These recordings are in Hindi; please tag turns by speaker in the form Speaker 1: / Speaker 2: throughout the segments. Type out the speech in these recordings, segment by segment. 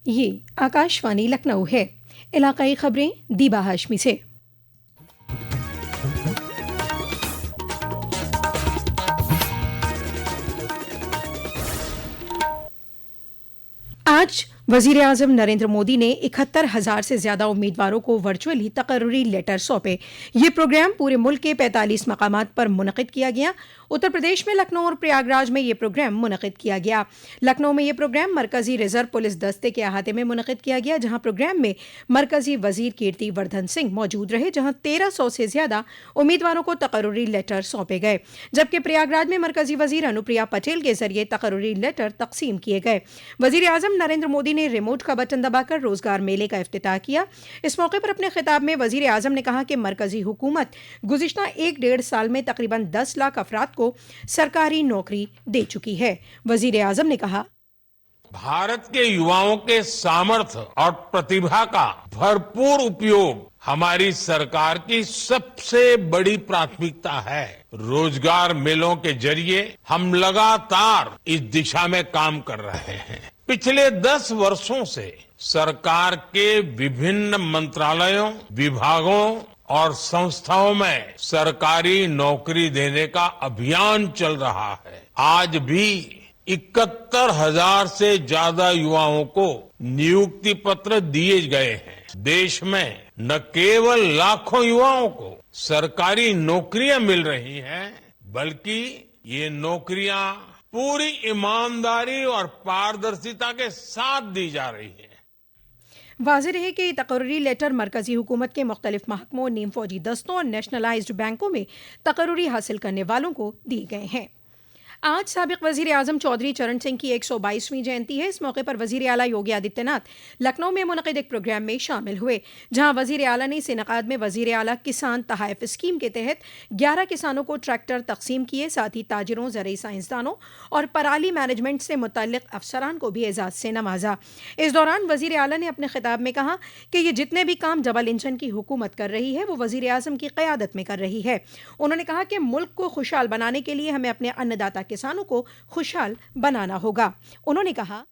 Speaker 1: ये आकाशवाणी लखनऊ है। इलाकाई खबरें दीबा हाशमी से। आज वजीर आजम नरेंद्र मोदी ने 71,000 से ज्यादा उम्मीदवारों को वर्चुअली तकर्रुरी लेटर सौंपे। ये प्रोग्राम पूरे मुल्क के 45 मकामात पर मुनक़िद किया गया। उत्तर प्रदेश में लखनऊ और प्रयागराज में ये प्रोग्राम मुनक़िद किया गया। लखनऊ में ये प्रोग्राम मरकजी रिजर्व पुलिस दस्ते के अहाते में मुनक़िद किया गया, जहां प्रोग्राम में मरकजी वजीर कीर्ति वर्धन सिंह मौजूद रहे, जहां 1300 से ज्यादा उम्मीदवारों को तकर्रुरी लेटर सौंपे गए। जबकि प्रयागराज में मरकजी वजीर अनुप्रिया पटेल के जरिए तकर्रुरी लेटर तकसीम किए गए। वजीर आजम नरेंद्र मोदी ने रिमोट का बटन दबाकर रोजगार मेले का इफ्तिताह किया। इस मौके पर अपने खिताब में वजीर आजम ने कहा कि मरकजी हुकूमत गुज़िश्ता 1-1.5 साल में तकरीबन 10 लाख अफराद को सरकारी नौकरी दे चुकी है। वजीर आजम ने कहा,
Speaker 2: भारत के युवाओं के सामर्थ्य और प्रतिभा का भरपूर उपयोग हमारी सरकार की सबसे बड़ी प्राथमिकता है। रोजगार मेलों के जरिए हम लगातार इस दिशा में काम कर रहे हैं। पिछले 10 वर्षों से सरकार के विभिन्न मंत्रालयों, विभागों और संस्थाओं में सरकारी नौकरी देने का अभियान चल रहा है। आज भी 71,000 से ज्यादा युवाओं को नियुक्ति पत्र दिए गए हैं। देश में न केवल लाखों युवाओं को सरकारी नौकरियां मिल रही हैं, बल्कि ये नौकरियां पूरी ईमानदारी और पारदर्शिता के साथ दी जा रही है।
Speaker 1: वाज़ेह है कि तकर्रुरी लेटर मरकजी हुकूमत के मुख्तलिफ महकमों, नीम फौजी दस्तों और नेशनलाइज्ड बैंकों में तकर्रुरी हासिल करने वालों को दिए गए हैं। आज साबिक वजीर आजम चौधरी चरण सिंह की 122वीं जयंती है। इस मौके पर वजीर आला योगी आदित्यनाथ लखनऊ में मुनक़िद एक प्रोग्राम में शामिल हुए, जहां वजीर आला ने इस इनेकाद में वजीर आला किसान तहाइफ स्कीम के तहत 11 किसानों को ट्रैक्टर तकसीम किए। साथ ही ताजिरों, ज़रई साइंसदानों और पराली मैनेजमेंट से मुतल्लिक अफसरान को भी एजाज़ से नवाजा। इस दौरान वजीर आला ने अपने खिताब में कहा कि ये जितने भी काम डबल इंजन की हुकूमत कर रही है, वो वजीर आजम की क़यादत में कर रही है। उन्होंने कहा कि मुल्क को खुशहाल बनाने के लिए हमें अपने अन्नदाता किसानों को खुशहाल बनाना होगा। उन्होंने कहा,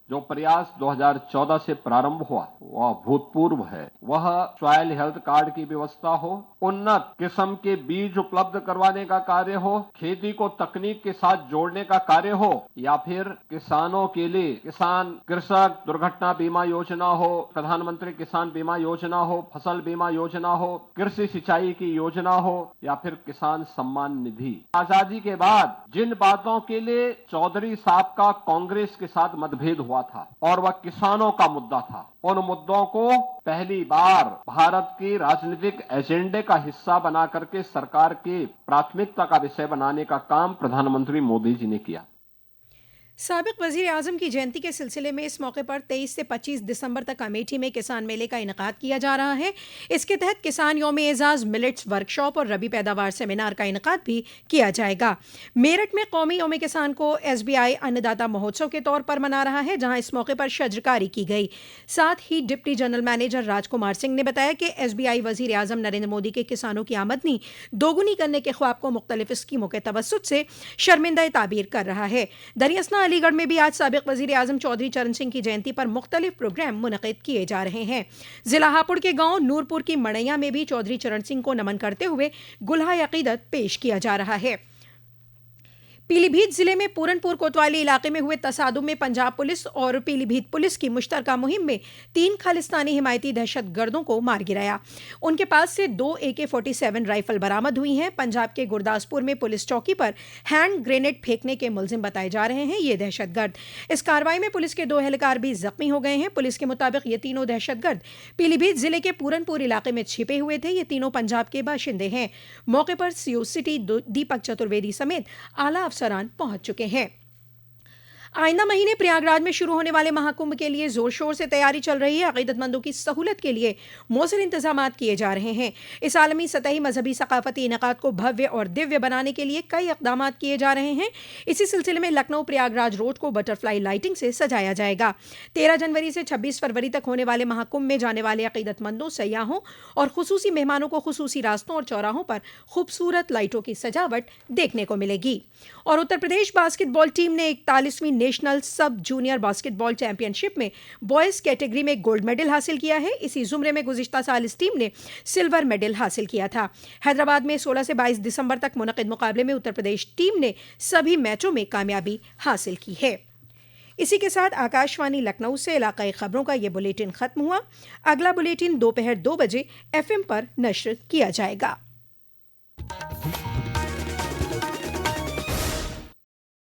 Speaker 3: जो प्रयास 2014 से प्रारंभ हुआ वह भूतपूर्व है। वह सॉइल हेल्थ कार्ड की व्यवस्था हो, उन्नत किस्म के बीज उपलब्ध करवाने का कार्य हो, खेती को तकनीक के साथ जोड़ने का कार्य हो, या फिर किसानों के लिए किसान कृषक दुर्घटना बीमा योजना हो, प्रधानमंत्री किसान बीमा योजना हो, फसल बीमा योजना हो, कृषि सिंचाई की योजना हो, या फिर किसान सम्मान निधि। आजादी के बाद जिन बातों के लिए चौधरी साहब का कांग्रेस के साथ मतभेद हुआ था और वह किसानों का मुद्दा था, उन मुद्दों को पहली बार भारत की राजनीतिक एजेंडे का हिस्सा बना करके सरकार की प्राथमिकता का विषय बनाने का काम प्रधानमंत्री मोदी जी ने किया।
Speaker 1: साबिक वजीर आजम की जयंती के सिलसिले में इस मौके पर 23 से 25 दिसंबर तक अमेठी में किसान मेले का इनेकाद किया जा रहा है। इसके तहत किसान यौम एजाज मिलेट्स वर्कशॉप और रबी पैदावार सेमिनार का इनेकाद भी किया जाएगा। मेरठ में कौमी यौम किसान को SBI अन्नदाता महोत्सव के तौर पर मना रहा है, जहां इस मौके पर शजरकारी की गई। साथ ही deputy general manager Rajkumar Singh ने बताया कि SBI वजीर आजम नरेंद्र मोदी के किसानों की आमदनी दोगुनी करने के ख्वाब को मुख्तलिफ स्कीमों के तवस्सुत से शर्मिंदा ताबीर कर रहा है। दरियासना अलीगढ़ में भी आज साबिक वजीर आजम चौधरी चरण सिंह की जयंती पर मुख्तलिफ प्रोग्राम मुनक़िद किए जा रहे हैं। जिला हापुड़ के गांव नूरपुर की मड़ैया में भी चौधरी चरण सिंह को नमन करते हुए गुल्हा अक़ीदत पेश किया जा रहा है। पीलीभीत जिले में पूरनपुर कोतवाली इलाके में हुए तसादुम में पंजाब पुलिस और पीलीभीत पुलिस की मुश्तरका मुहिम में 3 खालिस्तानी हिमायती दहशतगर्दों को मार गिराया। उनके पास से 2 AK-47 राइफल बरामद हुई हैं। पंजाब के गुरदासपुर में पुलिस चौकी पर हैंड ग्रेनेड फेंकने के मुलजिम बताए जा रहे हैं ये दहशतगर्द। इस कार्रवाई में पुलिस के 2 एहलकार भी जख्मी हो गए हैं। पुलिस के मुताबिक ये तीनों दहशतगर्द पीलीभीत जिले के पूरनपुर इलाके में छिपे हुए थे। ये तीनों पंजाब के बाशिंदे हैं। मौके पर CO सिटी दीपक चतुर्वेदी समेत आला अफसरान पहुंच चुके हैं। आइंदा महीने प्रयागराज में शुरू होने वाले महाकुंभ के लिए जोर शोर से तैयारी चल रही है। अकीदतमंदों की सहूलत के लिए मौसर इंतजाम किए जा रहे हैं। इस आलमी सतही मजहबी सकाफती इनेकाद को भव्य और दिव्य बनाने के लिए कई इक़दाम किए जा रहे हैं। इसी सिलसिले में लखनऊ प्रयागराज रोड को बटरफ्लाई लाइटिंग से सजाया जाएगा। 13 जनवरी से 26 फरवरी तक होने वाले महाकुंभ में जाने वाले अकीदतमंदों, सयाहों और खुसूसी मेहमानों को खुसूसी रास्तों और चौराहों पर खूबसूरत लाइटों की सजावट देखने को मिलेगी। और उत्तर प्रदेश बास्केटबॉल टीम ने 41वीं national sub junior basketball championship में बॉयज कैटेगरी में गोल्ड मेडल हासिल किया है। इसी जुमरे में गुज़िश्ता साल इस टीम ने सिल्वर मेडल हासिल किया था। हैदराबाद में 16 से 22 दिसंबर तक मुनक़िद मुकाबले में उत्तर प्रदेश टीम ने सभी मैचों में कामयाबी हासिल की है। इसी के साथ आकाशवाणी लखनऊ से इलाकाई खबरों का ये बुलेटिन खत्म हुआ। अगला बुलेटिन दोपहर 2 बजे FM पर नश्र किया जाएगा।